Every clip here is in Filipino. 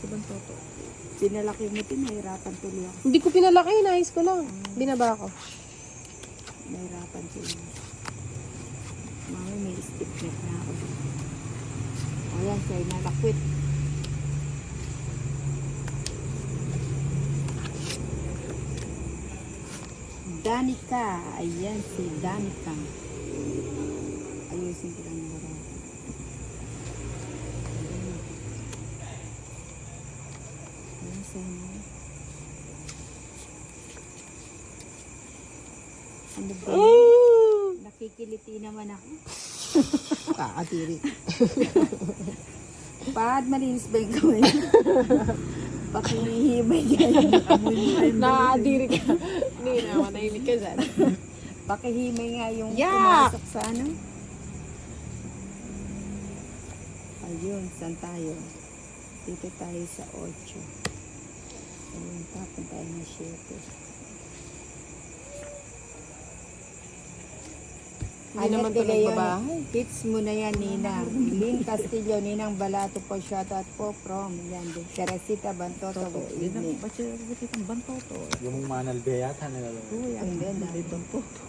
sa Bantoto. Pinalaki mo din, nahirapan tuloy ako. Hindi ko pinalaki, nais ko lang. Binaba ko. Nahirapan tuloy. Mami, may stick net na ako. O yan, siya ay nalakwit. Danica. Ayan, si Danica. Ayusin ko lang yung barang. Ayan, sana. Ano ba? Nakikiliti naman ako. Kakatiri. Pad, malinis ba yung kamay? Pakihimay yan. Amoy mo kayo. Nakakadiri ka. Hindi na, manahimik ka dyan. Pakihimay nga yung Yak! pumasok sa ano. Ayun, saan tayo? Dito tayo sa 8. Ayun, tapon tayo na 7. Hindi naman ito nagbabahay. Hits mo na yan, Ninang. Lynn Castillo, Ninang Balato po, shoutout po from yan din. Teresita Bantoto. Hindi na, ba't siya nagbutit ng Bantoto? Yung manalbe yata nilalaro. Uy, ang Ang ganda. may Bantoto.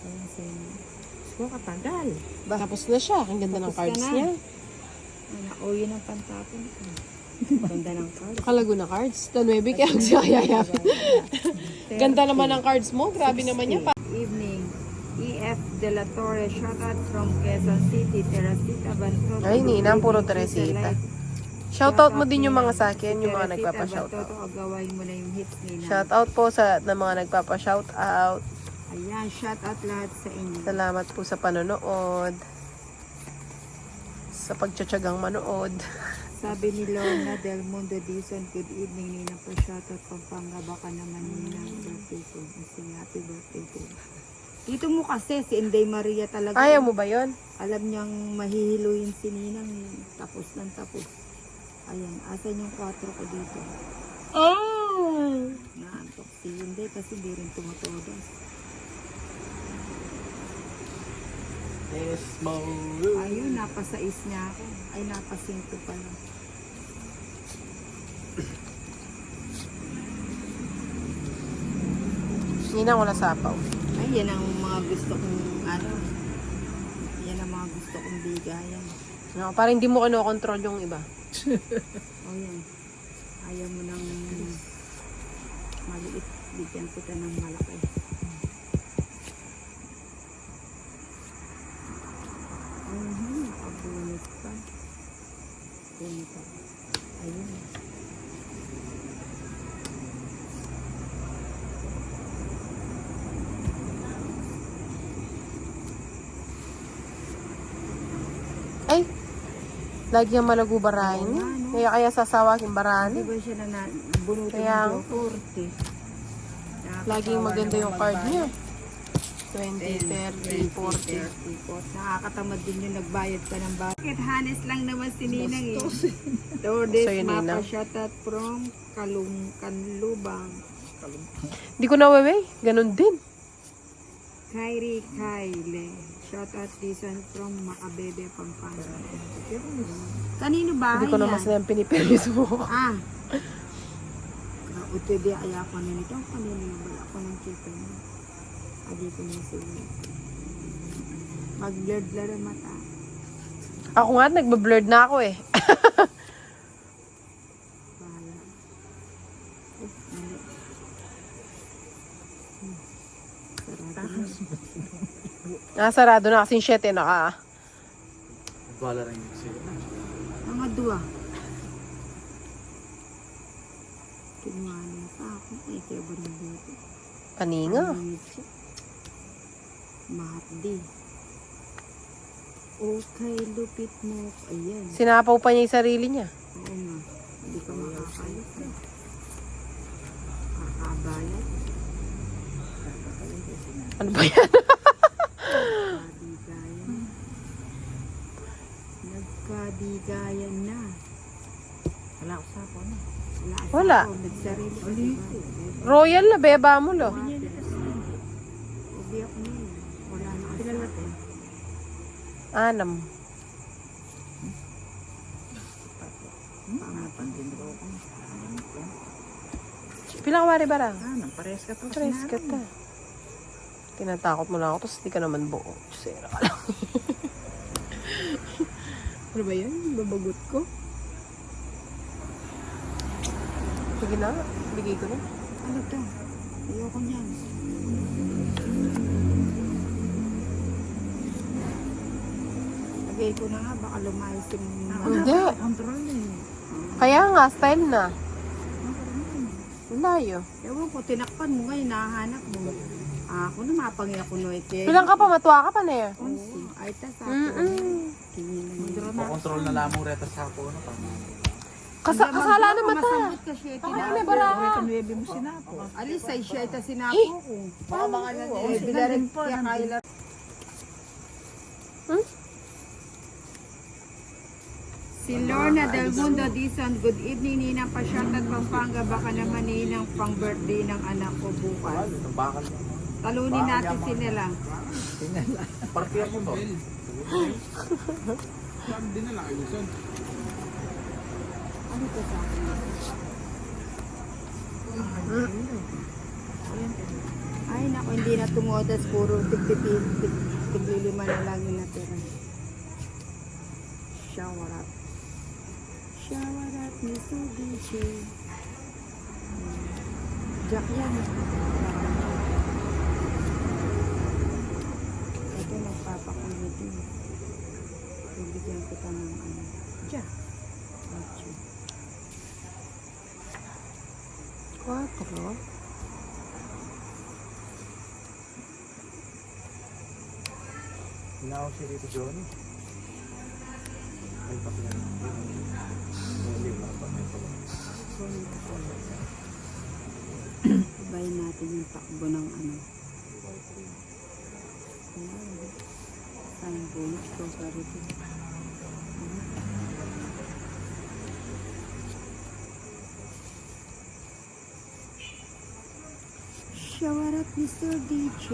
Ayun, sa'yo. So, katagal. Ba, Tapos na siya. Ang ganda ng Tapos ka cards na. niya. uwi ng pantapon. Ganda ng cards. Kalago na cards. Tanuebe kaya siya kayayapin. Ganda naman ang cards mo. Grabe naman yan. Evening. EF De La Torre, shoutout from Quezon City, Teresita Bantoto. Ay, Ninang, puro Good evening, Teresita. Life. Shoutout mo din yung Ninang. mga sa akin, yung mga Teresita nagpapa-shoutout. Bantoto, agawain mo na yung hits nila. Shoutout po sa mga nagpapa-shoutout. Ayan, shoutout lahat sa inyo. Salamat po sa panonood. Sa pagtsatsagang manood. Sabi ni Lorna Del Mundo Dizon, good evening Nina po, shoutout Pampanga, baka naman Nina, birthday ko. Kasi happy birthday ko. Dito mo kasi si Inday Maria talaga. Ayaw mo ba yun? Alam niyang mahihiluin si Ninang. Tapos ng tapos. Ayan, asan yung 4 ko dito? Naantok si Inday kasi di rin tumatodas. Yes, mo. Ayun, napasais niya ako. Ay, napasinto pala. Ninang, wala sapaw. Ay, yan ang mga gusto kong ano. Yan ang mga gusto kong bigayan. No, para hindi mo kinokontrol yung iba. O yan. Ayaw mo ng maliit. Bigyan kita ng malaki. Nakabunot pa. Bunot pa. Ayun. Ay! Lagi ang malago barahin. Oo nga, no? Kaya sasawakin Di barahan. ba siya na bunutin Kaya- ng 40? Laging maganda yung card niya. 20, 20, 30, 40. 40. Nakakatamad din yung nagbayad ka ng bayad. Bakit hanes lang naman si Ninang eh. Lourdes So, yun, Mapa, Ninang. shoutout from Kanlubang. Di ko nawaway. Ganun din. Kyrie Kyle, shoutout Dizon from Macabebe, Pampanga. Kanino ba Hindi ko naman sila yung pinipermis mo. Ah. Utebe ay ako na nito. Kanino na ba ako ng kita mo? Adi ko na sila. Mag-blurred ang mata. Ako nga, nagbablurred na ako eh. Bahala. Oh, mali. Sarado na. Sarado na kasing 7 naka. Bala rin yung sila. Mga dua. Kinuha niya pa ako. Ay, kaya ba na dito? Paninga. Mahapdi. Okay, lupit mo. Ayan. Sinapaw pa niya yung sarili niya. Oo nga. Hindi ka makakalit. Kakabayad. Ano ba yan? Nagkadigayan. Nagkadigayan na. Wala ko sa ako. Wala. Ako, nagsarili. Royal na, beba mo lo. Ubiyak na yun. Wala na kasi. Napandindro ko. Ano ko? Pilang wari barang? Nang pares ka to. Pares ka ta. Tinatakot mo lang ako, tapos di ka naman buo. Sera ka lang. Ano ba yan? Babagot ko? Sige na, bigay ko na. Ano to? Ayoko niyan. Lagay ko na nga, baka lumayas yung Hindi. Control eh. Kaya nga, style na. Layo. Ewan ko, tinakpan mo ngayon, nahanap mo. Ako na mapangi ako no ite. Bilang ka pa, matuwa ka pa na eh. Ay, tas ako. Tingin na Mandro yun. na. Control na lamang reta sa ako. Ano pa? Kasala na mata. Masambot ka siya, Ay, tinapon. may bara. Kanuebe mo sinapo. Alis ay siya, ita sinapo ko. Mama ka na Eh, bilarin kaya kaila. Si Lorna Del Mundo Dizon, good evening Ninang Pasyat at Pampanga, baka naman Ninang pang birthday ng anak ko bukas. Bakal mo. Talunin natin sila. Party ako to. Ano to sa akin? Ay naku, hindi na tumodas, puro tiglilima na lang yung natira. Shower up. Shower up, Mr. DJ. Jack yan. Ito nagpapakulit din. Bibigyan kita ng ano. Jack. Ocho. 4. Hinaw si Rito Johnny. May pakilan. Ibayin natin yung takbo ng ano. Sign bonus ko sa rito. Shower up, Mr. DJ.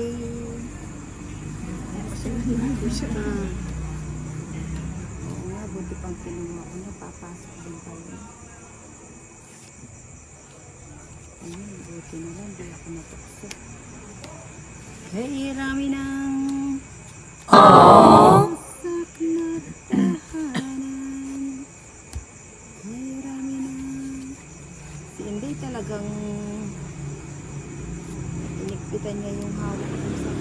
Oo nga, buti pang kinuha ko na, papasok din pala. Buti na lang, di ako natukso. Kaya rami ng sak na tahanan. Kaya rami ng si Inday talagang inikpitan niya yung hawak ko sa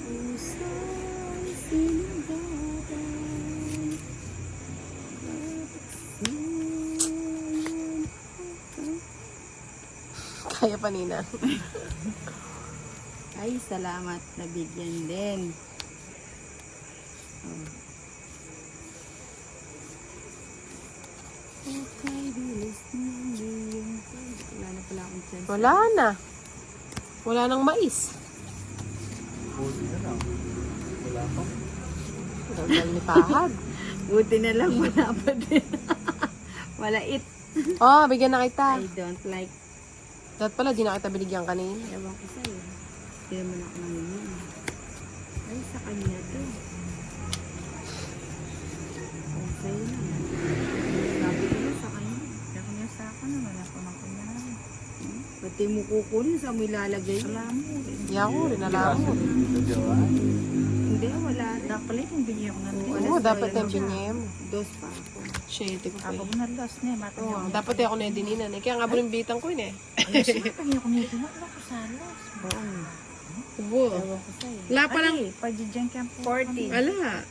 pusa'y sinagadan. Kaya pa, Nina. Ay, salamat. Nabigyan din. Oh. Okay, bilis ng iyong wala na pala akong chance. Wala na. Wala nang mais. Buti na lang. Wala pa. Daldal ni Pahad. Buti na lang wala pa din. Wala it. Oh, bigyan na kita. I don't like. Dapat pala, di na kita binigyan kanina. Ewan ko sa'yo. Hindi naman ako nangyayin. Ay, sa kanya to. Oh, sa'yo na. Sabi ko na sa kanya. Kaya niya sa akin naman ako ng kunyahan. Pati mo kukunin, saan mo ilalagay? Alam mo rin. Yako rin, alam mo. Ito Jowa. Hindi, wala rin. Dapat yung bigyan ko ng Oo, dapat yung binigyan mo. Dos pa ako. Shit, ko pa Ako yun. mo na lost na eh. Mata niya. Oo, dapat ako na dininan. Eh, kaya nga bilang ko yun eh. Kaya ako nito na. Ano ko sa lost? Ubo. Ewan ko sa'yo. Wala pa lang. Ay, pagdidyan ka po. 40. Wala.